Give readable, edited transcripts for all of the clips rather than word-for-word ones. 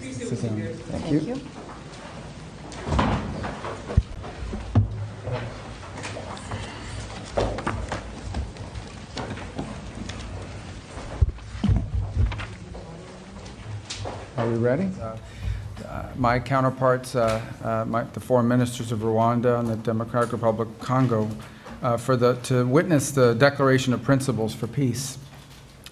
Sit down. Thank you. Are we ready? My counterparts, the foreign ministers of Rwanda and the Democratic Republic of Congo, to witness the Declaration of Principles for Peace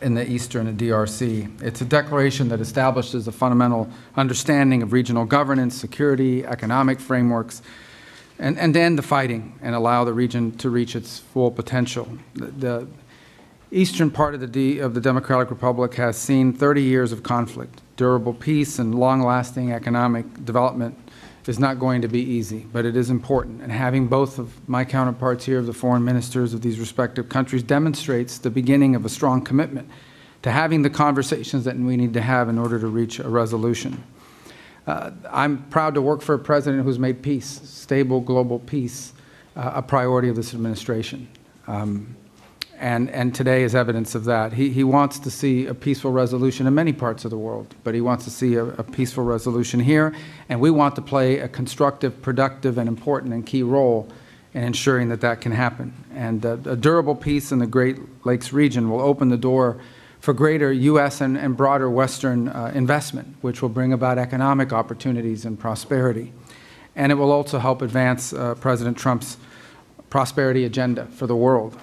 in the Eastern DRC. It's a declaration that establishes a fundamental understanding of regional governance, security, economic frameworks, and end the fighting and allow the region to reach its full potential. The eastern part of the Democratic Republic has seen 30 years of conflict. Durable peace and long-lasting economic development is not going to be easy, but it is important. And having both of my counterparts here, the foreign ministers of these respective countries, demonstrates the beginning of a strong commitment to having the conversations that we need to have in order to reach a resolution. I'm proud to work for a president who's made peace, stable global peace, a priority of this administration. And today is evidence of that. He wants to see a peaceful resolution in many parts of the world, but he wants to see a peaceful resolution here, and we want to play a constructive, productive, and important and key role in ensuring that that can happen. And a durable peace in the Great Lakes region will open the door for greater U.S. and broader Western investment, which will bring about economic opportunities and prosperity. And it will also help advance President Trump's prosperity agenda for the world.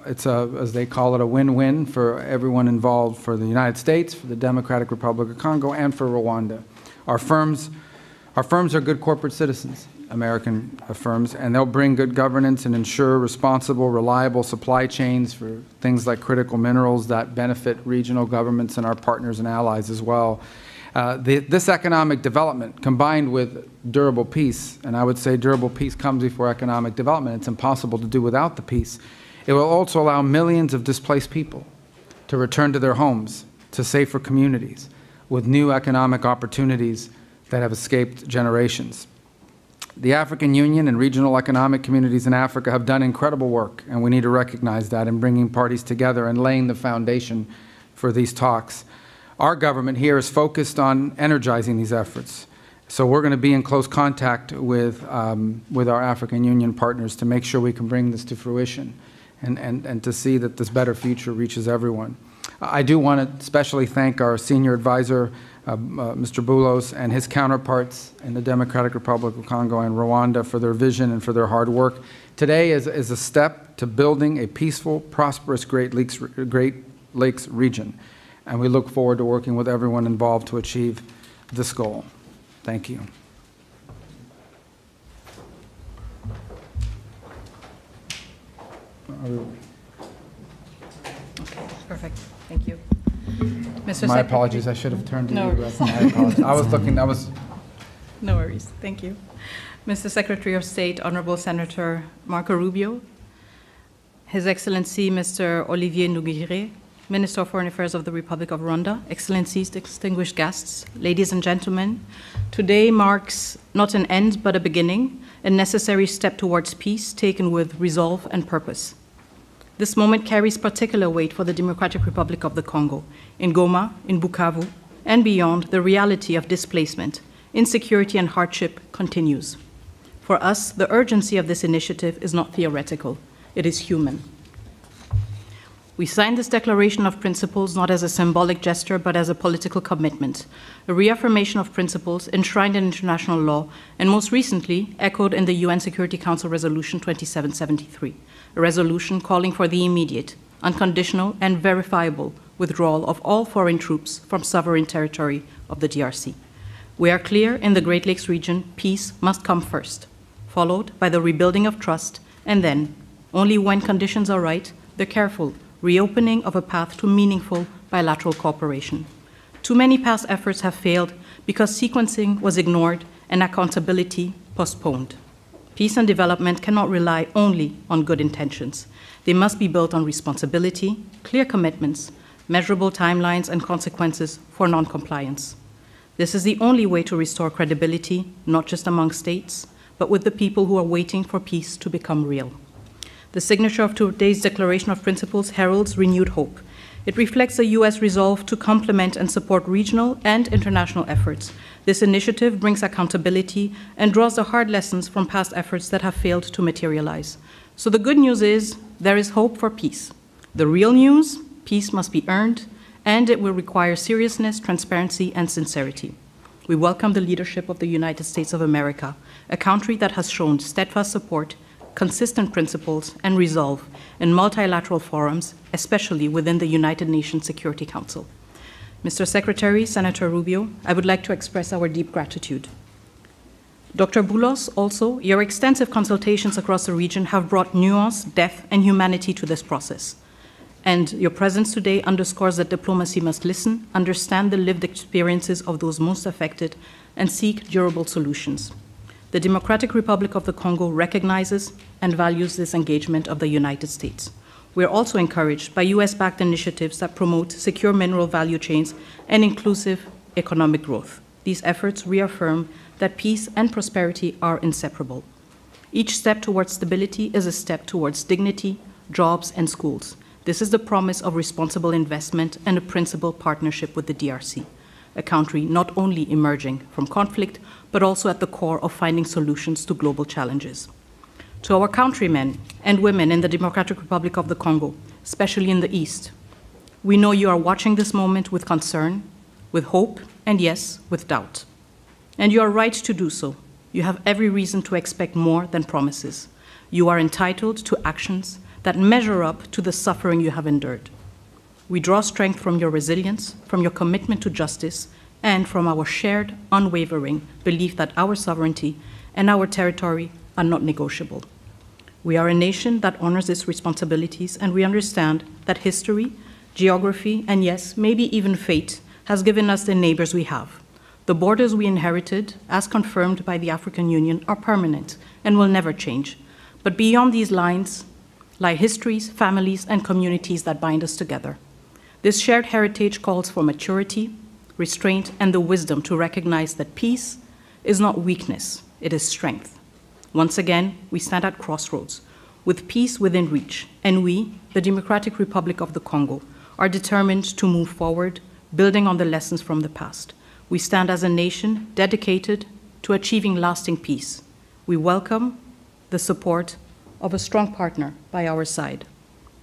It's as they call it, a win-win for everyone involved, for the United States, for the Democratic Republic of Congo, and for Rwanda. Our firms are good corporate citizens, American firms, and they'll bring good governance and ensure responsible, reliable supply chains for things like critical minerals that benefit regional governments and our partners and allies as well. This economic development, combined with durable peace, and I would say durable peace comes before economic development. It's impossible to do without the peace. It will also allow millions of displaced people to return to their homes, to safer communities, with new economic opportunities that have escaped generations. The African Union and regional economic communities in Africa have done incredible work, and we need to recognize that in bringing parties together and laying the foundation for these talks. Our government here is focused on energizing these efforts. So we're going to be in close contact with our African Union partners to make sure we can bring this to fruition and to see that this better future reaches everyone. I do want to especially thank our senior advisor, Mr. Boulos, and his counterparts in the Democratic Republic of Congo and Rwanda for their vision and for their hard work. Today is a step to building a peaceful, prosperous Great Lakes region. And we look forward to working with everyone involved to achieve this goal. Thank you. Okay, perfect. Thank you. Mr. My apologies. I should have turned to no you. worries. My apologies. I was looking. No worries. Thank you. Mr. Secretary of State, Honorable Senator Marco Rubio, His Excellency Mr. Olivier Nduhungirehe, Minister of Foreign Affairs of the Republic of Rwanda, Excellencies, distinguished guests, ladies and gentlemen, today marks not an end but a beginning, a necessary step towards peace taken with resolve and purpose. This moment carries particular weight for the Democratic Republic of the Congo. In Goma, in Bukavu, and beyond, the reality of displacement, insecurity, and hardship continues. For us, the urgency of this initiative is not theoretical, it is human. We signed this Declaration of Principles not as a symbolic gesture, but as a political commitment, a reaffirmation of principles enshrined in international law, and most recently echoed in the UN Security Council Resolution 2773, a resolution calling for the immediate, unconditional, and verifiable withdrawal of all foreign troops from sovereign territory of the DRC. We are clear in the Great Lakes region, peace must come first, followed by the rebuilding of trust, and then, only when conditions are right, the careful reopening of a path to meaningful bilateral cooperation. Too many past efforts have failed because sequencing was ignored and accountability postponed. Peace and development cannot rely only on good intentions. They must be built on responsibility, clear commitments, measurable timelines, and consequences for non-compliance. This is the only way to restore credibility, not just among states, but with the people who are waiting for peace to become real. The signature of today's Declaration of Principles heralds renewed hope. It reflects the U.S. resolve to complement and support regional and international efforts. This initiative brings accountability and draws the hard lessons from past efforts that have failed to materialize. So the good news is there is hope for peace. The real news, peace must be earned, and it will require seriousness, transparency, and sincerity. We welcome the leadership of the United States of America, a country that has shown steadfast support, consistent principles, and resolve in multilateral forums, especially within the United Nations Security Council. Mr. Secretary, Senator Rubio, I would like to express our deep gratitude. Dr. Boulos, also, your extensive consultations across the region have brought nuance, depth, and humanity to this process. And your presence today underscores that diplomacy must listen, understand the lived experiences of those most affected, and seek durable solutions. The Democratic Republic of the Congo recognizes and values this engagement of the United States. We are also encouraged by US-backed initiatives that promote secure mineral value chains and inclusive economic growth. These efforts reaffirm that peace and prosperity are inseparable. Each step towards stability is a step towards dignity, jobs, and schools. This is the promise of responsible investment and a principled partnership with the DRC, a country not only emerging from conflict, but also at the core of finding solutions to global challenges. To our countrymen and women in the Democratic Republic of the Congo, especially in the East, we know you are watching this moment with concern, with hope, and yes, with doubt. And you are right to do so. You have every reason to expect more than promises. You are entitled to actions that measure up to the suffering you have endured. We draw strength from your resilience, from your commitment to justice, and from our shared, unwavering belief that our sovereignty and our territory are not negotiable. We are a nation that honors its responsibilities, and we understand that history, geography, and yes, maybe even fate has given us the neighbors we have. The borders we inherited, as confirmed by the African Union, are permanent and will never change. But beyond these lines lie histories, families, and communities that bind us together. This shared heritage calls for maturity, restraint, and the wisdom to recognize that peace is not weakness, it is strength. Once again, we stand at crossroads, with peace within reach, and we, the Democratic Republic of the Congo, are determined to move forward, building on the lessons from the past. We stand as a nation dedicated to achieving lasting peace. We welcome the support of a strong partner by our side.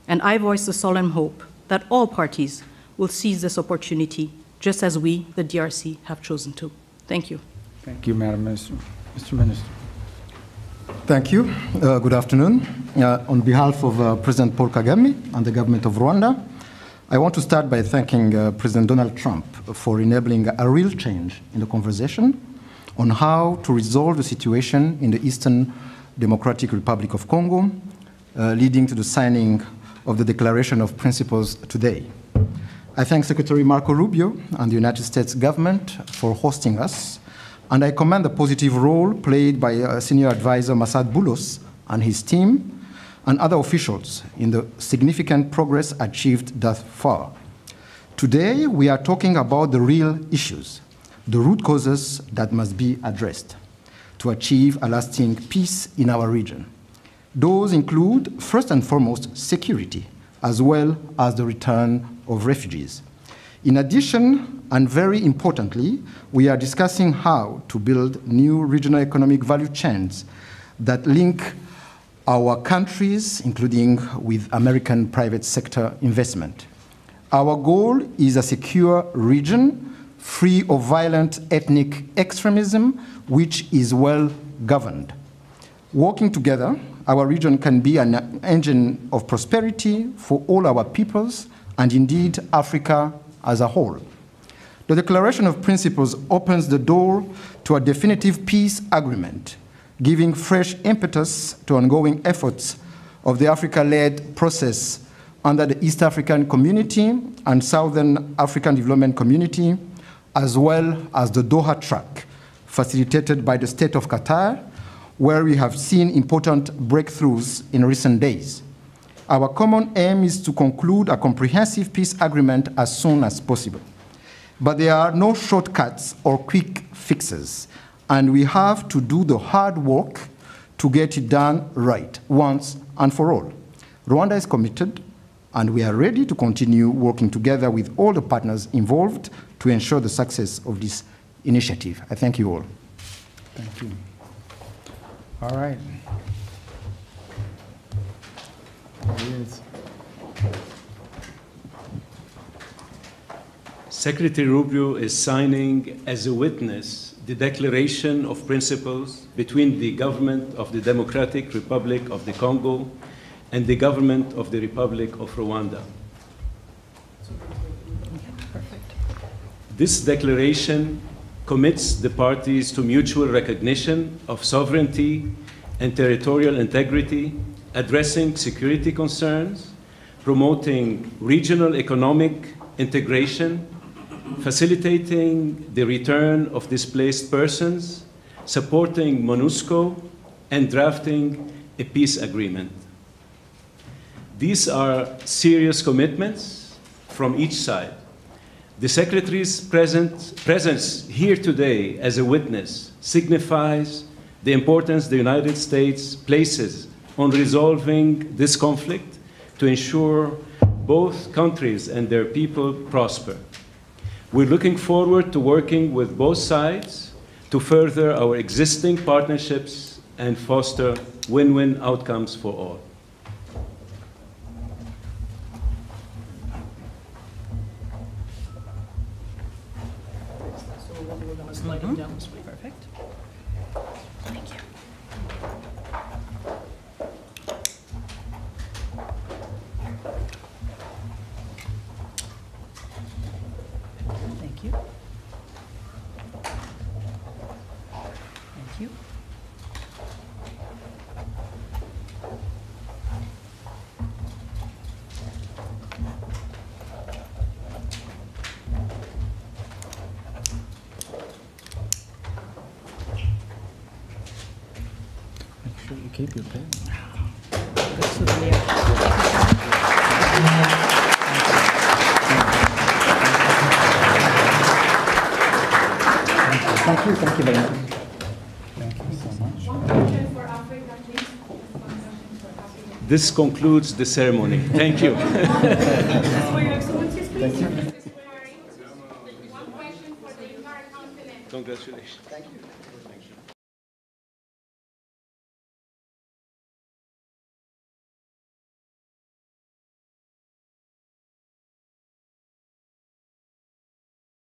And I voice the solemn hope that all parties will seize this opportunity, just as we, the DRC, have chosen to. Thank you. Thank you, Madam Minister. Mr. Minister. Thank you. Good afternoon. On behalf of President Paul Kagame and the government of Rwanda, I want to start by thanking President Donald Trump for enabling a real change in the conversation on how to resolve the situation in the Eastern Democratic Republic of Congo, leading to the signing of the Declaration of Principles today. I thank Secretary Marco Rubio and the United States government for hosting us, and I commend the positive role played by Senior Advisor Masad Boulos and his team and other officials in the significant progress achieved thus far. Today, we are talking about the real issues, the root causes that must be addressed to achieve a lasting peace in our region. Those include, first and foremost, security, as well as the return of refugees. In addition, and very importantly, we are discussing how to build new regional economic value chains that link our countries, including with American private sector investment. Our goal is a secure region, free of violent ethnic extremism, which is well governed. Working together, our region can be an engine of prosperity for all our peoples, and indeed Africa as a whole. The Declaration of Principles opens the door to a definitive peace agreement, giving fresh impetus to ongoing efforts of the Africa-led process under the East African Community and Southern African Development Community, as well as the Doha track, facilitated by the State of Qatar, where we have seen important breakthroughs in recent days. Our common aim is to conclude a comprehensive peace agreement as soon as possible. But there are no shortcuts or quick fixes, and we have to do the hard work to get it done right, once and for all. Rwanda is committed and we are ready to continue working together with all the partners involved to ensure the success of this initiative. I thank you all. Thank you. All right. There he is. Secretary Rubio is signing as a witness the Declaration of Principles between the government of the Democratic Republic of the Congo and the government of the Republic of Rwanda. This declaration commits the parties to mutual recognition of sovereignty and territorial integrity, addressing security concerns, promoting regional economic integration, facilitating the return of displaced persons, supporting MONUSCO, and drafting a peace agreement. These are serious commitments from each side. The Secretary's presence here today as a witness signifies the importance the United States places on resolving this conflict to ensure both countries and their people prosper. We're looking forward to working with both sides to further our existing partnerships and foster win-win outcomes for all. So we're going to slide it down this way. Perfect. Thank you. Thank you. Thank you. Make sure you keep your pen. Good souvenir. Thank you very much. Thank you so much. This concludes the ceremony. Thank you. For your excellencies, please. One question for the entire continent. Congratulations. Thank you.